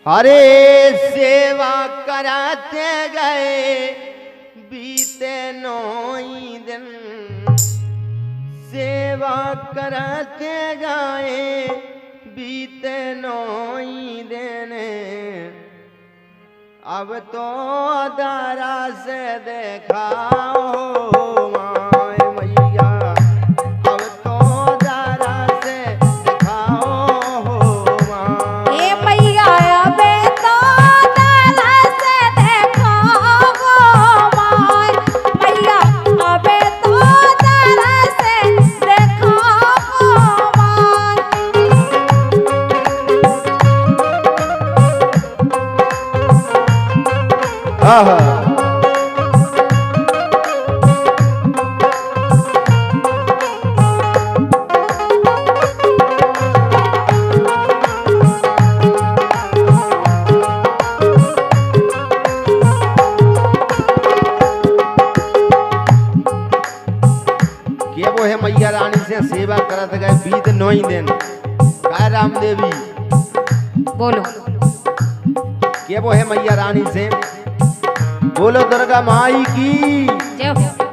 अरे सेवा कराते गए बीते 9 दिन, सेवा कराते गए बीते 9 दिन, अब तो दारा से देखा हो माय मैया, अब तो दारा से देखा हो माय। ए मैया अबे तो दारा से देखा हो माय, मैया अबे तो दारा से देखा हो माय। आहा के वो है मैया रानी से सेवा करत गए बीत 9 दिन। काय राम देवी बोलो के वो है मैया रानी से, बोलो दुर्गा माई की जय हो।